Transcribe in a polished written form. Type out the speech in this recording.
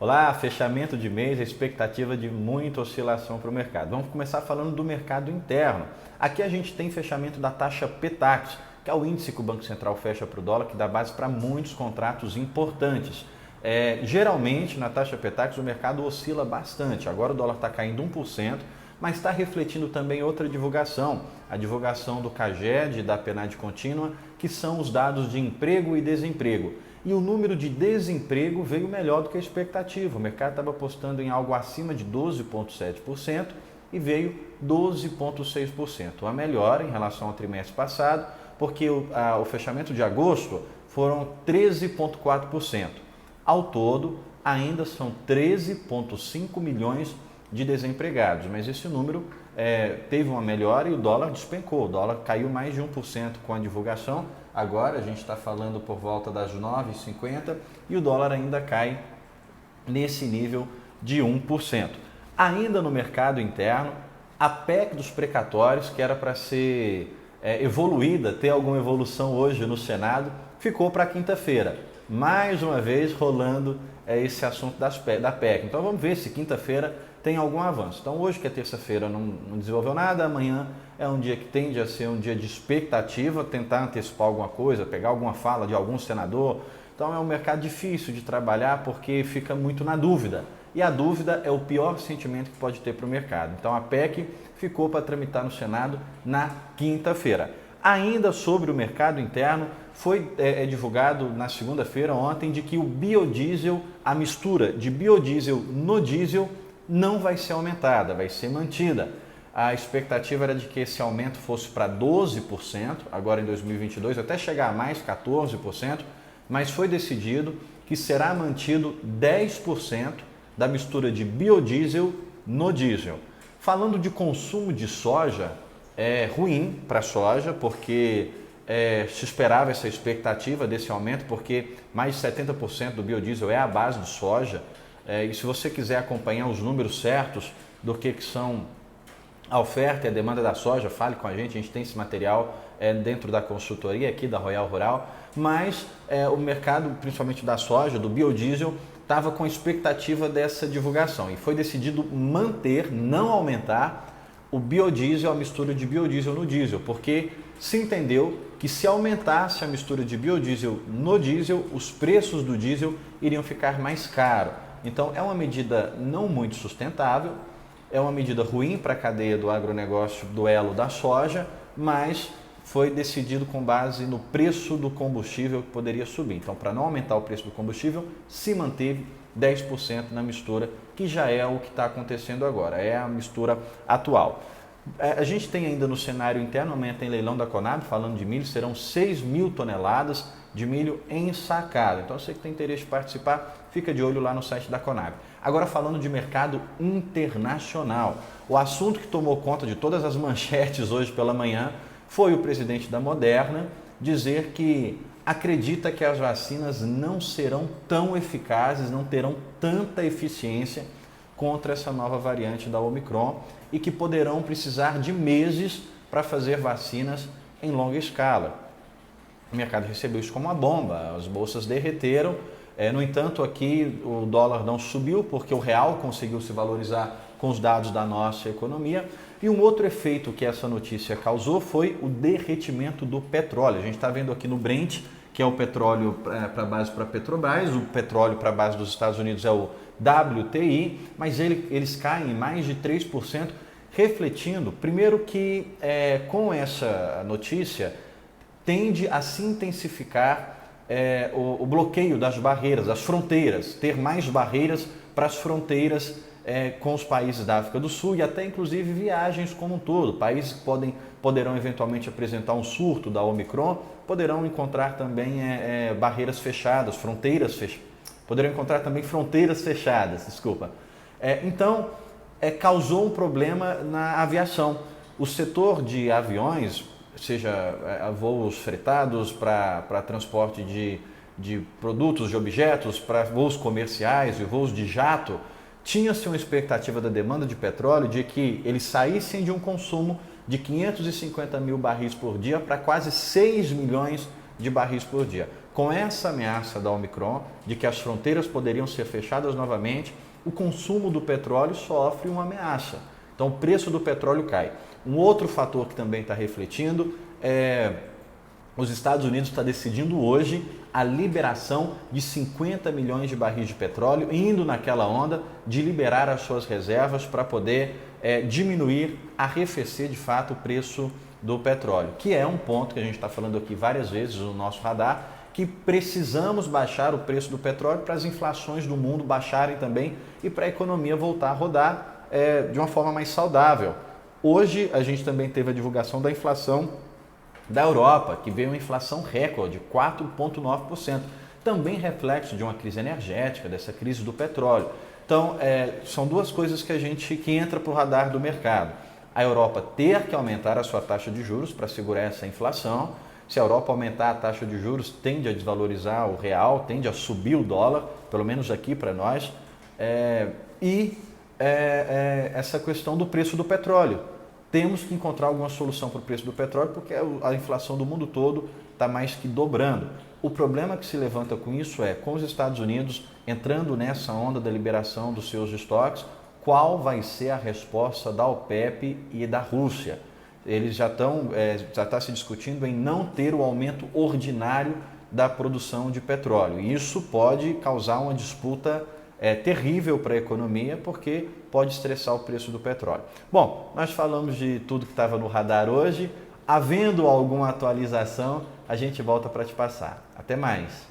Olá, fechamento de mês, a expectativa de muita oscilação para o mercado. Vamos começar falando do mercado interno. Aqui a gente tem fechamento da taxa Petax, que é o índice que o Banco Central fecha para o dólar, que dá base para muitos contratos importantes. Geralmente, na taxa Petax, o mercado oscila bastante. Agora o dólar está caindo 1%, mas está refletindo também outra divulgação, a divulgação do CAGED e da PNAD contínua, que são os dados de emprego e desemprego. E o número de desemprego veio melhor do que a expectativa. O mercado estava apostando em algo acima de 12,7% e veio 12,6%. A melhora em relação ao trimestre passado, porque o fechamento de agosto foram 13,4%. Ao todo, ainda são 13,5 milhões de desempregados, mas esse número teve uma melhora e o dólar despencou. O dólar caiu mais de 1% com a divulgação. Agora a gente está falando por volta das 9,50 e o dólar ainda cai nesse nível de 1%. Ainda no mercado interno, a PEC dos precatórios, que era para ser evoluída, ter alguma evolução hoje no Senado, ficou para quinta-feira. Mais uma vez rolando esse assunto da PEC. Então vamos ver se quinta-feira tem algum avanço. Então hoje, que é terça-feira, não desenvolveu nada, amanhã é um dia que tende a ser um dia de expectativa, tentar antecipar alguma coisa, pegar alguma fala de algum senador. Então é um mercado difícil de trabalhar porque fica muito na dúvida. E a dúvida é o pior sentimento que pode ter para o mercado. Então a PEC ficou para tramitar no Senado na quinta-feira. Ainda sobre o mercado interno, foi divulgado na segunda-feira, ontem, de que o biodiesel, a mistura de biodiesel no diesel, não vai ser aumentada, vai ser mantida. A expectativa era de que esse aumento fosse para 12%, agora em 2022, até chegar a mais 14%, mas foi decidido que será mantido 10% da mistura de biodiesel no diesel. Falando de consumo de soja, é ruim para a soja, porque se esperava essa expectativa desse aumento, porque mais de 70% do biodiesel é a base de soja. E se você quiser acompanhar os números certos do que são a oferta e a demanda da soja, fale com a gente tem esse material dentro da consultoria aqui da Royal Rural, mas o mercado, principalmente da soja, do biodiesel, estava com expectativa dessa divulgação e foi decidido manter, não aumentar o biodiesel, a mistura de biodiesel no diesel, porque se entendeu que se aumentasse a mistura de biodiesel no diesel, os preços do diesel iriam ficar mais caros. Então é uma medida não muito sustentável, é uma medida ruim para a cadeia do agronegócio do elo da soja, mas foi decidido com base no preço do combustível que poderia subir. Então, para não aumentar o preço do combustível, se manteve 10% na mistura, que já é o que está acontecendo agora, é a mistura atual. A gente tem ainda no cenário interno, amanhã tem leilão da Conab, falando de milho, serão 6 mil toneladas de milho ensacado. Então, você que tem interesse em participar, fica de olho lá no site da Conab. Agora, falando de mercado internacional, o assunto que tomou conta de todas as manchetes hoje pela manhã foi o presidente da Moderna dizer que acredita que as vacinas não serão tão eficazes, não terão tanta eficiência contra essa nova variante da Omicron e que poderão precisar de meses para fazer vacinas em longa escala. O mercado recebeu isso como uma bomba, as bolsas derreteram. No entanto, aqui o dólar não subiu porque o real conseguiu se valorizar com os dados da nossa economia. E um outro efeito que essa notícia causou foi o derretimento do petróleo. A gente está vendo aqui no Brent, que é o petróleo para base para Petrobras, o petróleo para base dos Estados Unidos é o WTI, mas eles caem mais de 3%, refletindo, primeiro que com essa notícia tende a se intensificar o bloqueio das barreiras, das fronteiras, ter mais barreiras para as fronteiras com os países da África do Sul e até inclusive viagens como um todo. Países que poderão eventualmente apresentar um surto da Omicron, poderão encontrar também barreiras fechadas, poderão encontrar também fronteiras fechadas, desculpa. Então, causou um problema na aviação. O setor de aviões, seja voos fretados para transporte de produtos, de objetos, para voos comerciais e voos de jato, tinha-se uma expectativa da demanda de petróleo de que eles saíssem de um consumo de 550 mil barris por dia para quase 6 milhões de barris por dia. com essa ameaça da Omicron, de que as fronteiras poderiam ser fechadas novamente, o consumo do petróleo sofre uma ameaça. Então o preço do petróleo cai. Um outro fator que também está refletindo é os Estados Unidos está decidindo hoje a liberação de 50 milhões de barris de petróleo, indo naquela onda de liberar as suas reservas para poder diminuir, arrefecer de fato o preço do petróleo, que é um ponto que a gente está falando aqui várias vezes no nosso radar, que precisamos baixar o preço do petróleo para as inflações do mundo baixarem também e para a economia voltar a rodar de uma forma mais saudável. Hoje a gente também teve a divulgação da inflação da Europa, que veio uma inflação recorde, 4,9%. Também reflexo de uma crise energética, dessa crise do petróleo. Então, são duas coisas que entra para o radar do mercado. A Europa ter que aumentar a sua taxa de juros para segurar essa inflação. Se a Europa aumentar a taxa de juros, tende a desvalorizar o real, tende a subir o dólar, pelo menos aqui para nós. Essa questão do preço do petróleo. Temos que encontrar alguma solução para o preço do petróleo, porque a inflação do mundo todo está mais que dobrando. O problema que se levanta com isso com os Estados Unidos entrando nessa onda da liberação dos seus estoques, qual vai ser a resposta da OPEP e da Rússia? Eles já está se discutindo em não ter o aumento ordinário da produção de petróleo. E isso pode causar uma disputa terrível para a economia, porque pode estressar o preço do petróleo. Bom, nós falamos de tudo que estava no radar hoje. Havendo alguma atualização, a gente volta para te passar. Até mais!